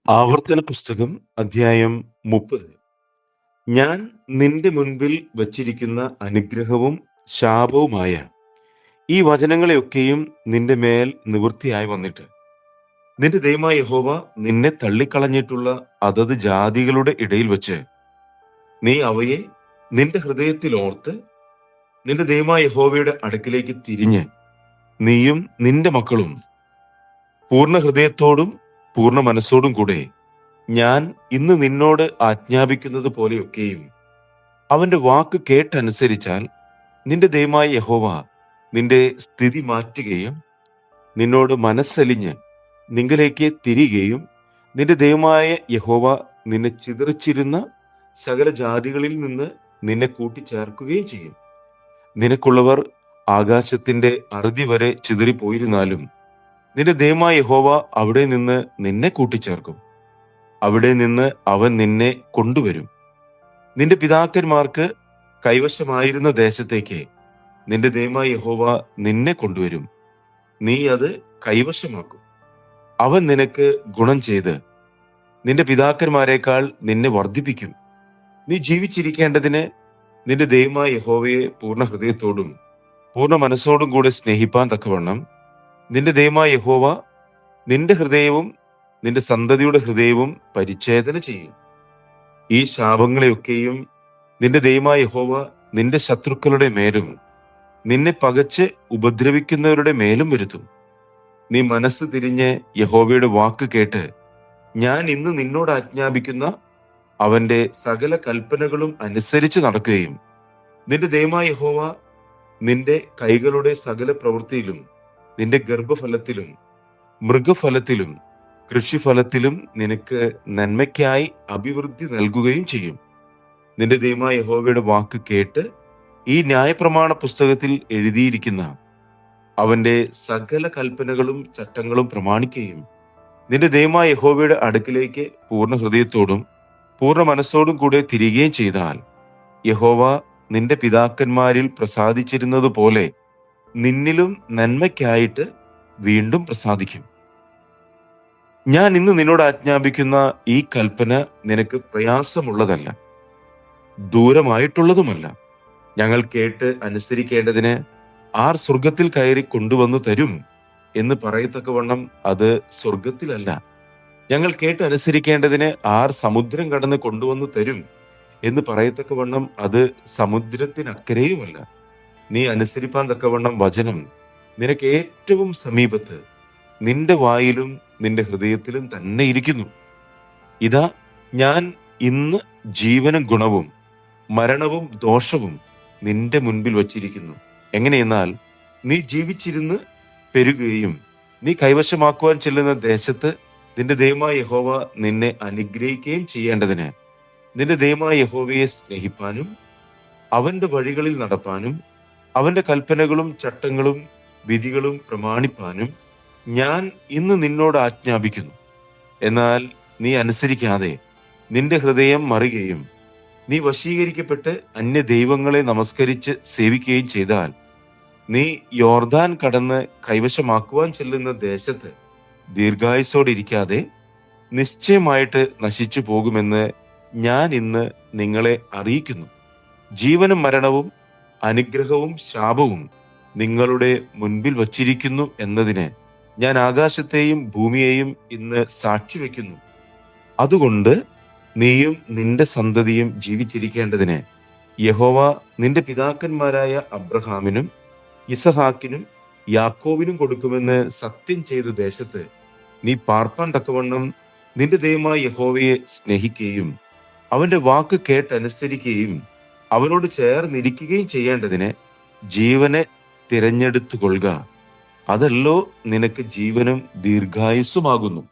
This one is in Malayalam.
ആവർത്തന പുസ്തകം അധ്യായം 30. ഞാൻ നിന്റെ മുൻപിൽ വച്ചിരിക്കുന്ന അനുഗ്രഹവും ശാപവുമായ ഈ വചനങ്ങളെയൊക്കെയും നിന്റെ മേൽ നിവൃത്തിയായി വന്നിട്ട് നിന്റെ ദൈവമായ യഹോവ നിന്നെ തള്ളിക്കളഞ്ഞിട്ടുള്ള അതത് ജാതികളുടെ ഇടയിൽ വെച്ച് നീ അവയെ നിന്റെ ഹൃദയത്തിൽ ഓർത്ത് നിന്റെ ദൈവമായ യഹോവയുടെ അടുക്കിലേക്ക് തിരിഞ്ഞ് നീയും നിന്റെ മക്കളും പൂർണ്ണ ഹൃദയത്തോടും പൂർണ്ണ മനസ്സോടും കൂടെ ഞാൻ ഇന്ന് നിന്നോട് ആജ്ഞാപിക്കുന്നത് പോലെയൊക്കെയും അവന്റെ വാക്ക് കേട്ടനുസരിച്ചാൽ നിന്റെ ദൈവമായ യഹോവ നിന്റെ സ്ഥിതി മാറ്റുകയും നിന്നോട് മനസ്സലിഞ്ഞ് നിങ്കലേക്ക് തിരികെയും നിന്റെ ദൈവമായ യഹോവ നിന്നെ ചിതറിച്ചിരുന്ന സകല ജാതികളിൽ നിന്ന് നിന്നെ കൂട്ടിച്ചേർക്കുകയും ചെയ്യും. നിനക്കുള്ളവർ ആകാശത്തിന്റെ അറുതി വരെ ചിതറിപ്പോയിരുന്നാലും നിന്റെ ദൈവമായ യഹോവ അവിടെ നിന്ന് നിന്നെ കൂട്ടിച്ചേർക്കും. അവിടെ നിന്ന് അവൻ നിന്നെ കൊണ്ടുവരും. നിന്റെ പിതാക്കന്മാർക്ക് കൈവശമായിരുന്ന ദേശത്തേക്ക് നിന്റെ ദൈവമായ യഹോവ നിന്നെ കൊണ്ടുവരും. നീ അത് കൈവശമാക്കും. അവൻ നിനക്ക് ഗുണം ചെയ്ത് നിന്റെ പിതാക്കന്മാരെക്കാൾ നിന്നെ വർദ്ധിപ്പിക്കും. നീ ജീവിച്ചിരിക്കേണ്ടതിന് നിന്റെ ദൈവമായ യഹോവയെ പൂർണ്ണ ഹൃദയത്തോടും പൂർണ്ണ മനസ്സോടും കൂടെ സ്നേഹിപ്പാൻ തക്കവണ്ണം നിന്റെ ദൈവമായ യഹോവ നിന്റെ ഹൃദയവും നിന്റെ സന്തതിയുടെ ഹൃദയവും പരിച്ഛേദന ചെയ്യും. ഈ ശാപങ്ങളെയൊക്കെയും നിന്റെ ദൈവമായ യഹോവ നിന്റെ ശത്രുക്കളുടെ മേലും നിന്നെ പകച്ച് ഉപദ്രവിക്കുന്നവരുടെ മേലും വരുത്തും. നീ മനസ്സ് തിരിഞ്ഞ് യഹോവയുടെ വാക്ക് കേട്ട് ഞാൻ ഇന്ന് നിന്നോട് ആജ്ഞാപിക്കുന്ന അവന്റെ സകല കൽപ്പനകളും അനുസരിച്ച് നടക്കുകയും നിന്റെ ദൈവമായ യഹോവ നിന്റെ കൈകളുടെ സകല പ്രവൃത്തിയിലും നിന്റെ ഗർഭഫലത്തിലും മൃഗഫലത്തിലും കൃഷിഫലത്തിലും നിനക്ക് നന്മയ്ക്കായി അഭിവൃദ്ധി നൽകുകയും ചെയ്യും. നിന്റെ ദൈവമായ യഹോവയുടെ വാക്ക് കേട്ട് ഈ ന്യായപ്രമാണ പുസ്തകത്തിൽ എഴുതിയിരിക്കുന്ന അവന്റെ സകല കൽപ്പനകളും ചട്ടങ്ങളും പ്രമാണിക്കുകയും നിന്റെ ദൈവമായ യഹോവയുടെ അടുക്കിലേക്ക് പൂർണ്ണ ഹൃദയത്തോടും പൂർണ്ണ മനസ്സോടും കൂടെ തിരികെയും ചെയ്താൽ യഹോവ നിന്റെ പിതാക്കന്മാരിൽ പ്രസാദിച്ചിരുന്നത് പോലെ നിന്നിലും നന്മയ്ക്കായിട്ട് വീണ്ടും പ്രസാദിക്കും. ഞാൻ ഇന്ന് നിന്നോട് ആജ്ഞാപിക്കുന്ന ഈ കൽപ്പന നിനക്ക് പ്രയാസമുള്ളതല്ല, ദൂരമായിട്ടുള്ളതുമല്ല. ഞങ്ങൾ കേട്ട് അനുസരിക്കേണ്ടതിന് ആർ സ്വർഗത്തിൽ കയറി കൊണ്ടുവന്നു തരും എന്ന് പറയത്തക്കവണ്ണം അത് സ്വർഗത്തിലല്ല. ഞങ്ങൾ കേട്ട് അനുസരിക്കേണ്ടതിന് ആർ സമുദ്രം കടന്ന് കൊണ്ടുവന്നു തരും എന്ന് പറയത്തക്കവണ്ണം അത് സമുദ്രത്തിനക്കരെയുമല്ല. നീ അനുസരിപ്പാൻ തക്കവണ്ണം വചനം നിനക്ക് ഏറ്റവും സമീപത്ത് നിന്റെ വായിലും നിന്റെ ഹൃദയത്തിലും തന്നെ ഇരിക്കുന്നു. ഇതാ ഞാൻ ഇന്ന് ജീവനും ഗുണവും മരണവും ദോഷവും നിന്റെ മുൻപിൽ വച്ചിരിക്കുന്നു. എങ്ങനെയെന്നാൽ നീ ജീവിച്ചിരുന്ന് പെരുകുകയും നീ കൈവശമാക്കുവാൻ ചെല്ലുന്ന ദേശത്ത് നിന്റെ ദൈവമായ യഹോവ നിന്നെ അനുഗ്രഹിക്കുകയും ചെയ്യേണ്ടതിന് നിന്റെ ദൈവമായ യഹോവയെ സ്നേഹിപ്പാനും അവന്റെ വഴികളിൽ നടപ്പാനും അവന്റെ കൽപ്പനകളും ചട്ടങ്ങളും വിധികളും പ്രമാണിപ്പാനും ഞാൻ ഇന്ന് നിന്നോട് ആജ്ഞാപിക്കുന്നു. എന്നാൽ നീ അനുസരിക്കാതെ നിന്റെ ഹൃദയം മറിയുകയും നീ വശീകരിക്കപ്പെട്ട് അന്യ ദൈവങ്ങളെ നമസ്കരിച്ച് സേവിക്കുകയും ചെയ്താൽ നീ യോർദാൻ കടന്ന് കൈവശമാക്കുവാൻ ചെല്ലുന്ന ദേശത്ത് ദീർഘായുസ്സോടെ ഇരിക്കാതെ നിശ്ചയമായിട്ട് നശിച്ചു പോകുമെന്ന് ഞാൻ ഇന്ന് നിങ്ങളെ അറിയിക്കുന്നു. ജീവനും മരണവും അനുഗ്രഹവും ശാപവും നിങ്ങളുടെ മുൻപിൽ വച്ചിരിക്കുന്നു എന്നതിന് ഞാൻ ആകാശത്തെയും ഭൂമിയെയും ഇന്ന് സാക്ഷി വയ്ക്കുന്നു. അതുകൊണ്ട് നീയും നിന്റെ സന്തതിയും ജീവിച്ചിരിക്കേണ്ടതിന് യഹോവ നിന്റെ പിതാക്കന്മാരായ അബ്രഹാമിനും ഇസഹാക്കിനും യാക്കോബിനും കൊടുക്കുമെന്ന് സത്യം ചെയ്ത ദേശത്ത് നീ പാർപ്പാൻ തക്കവണ്ണം നിന്റെ ദൈവമായ യഹോവയെ സ്നേഹിക്കുകയും അവന്റെ വാക്ക് കേട്ടനുസരിക്കുകയും അവനോട് ചേർന്നിരിക്കുകയും ചെയ്യേണ്ടതിന് ജീവനെ തിരഞ്ഞെടുത്തു കൊള്ളുക. അതല്ലോ നിനക്ക് ജീവനും ദീർഘായുസ്സുമാകുന്നു.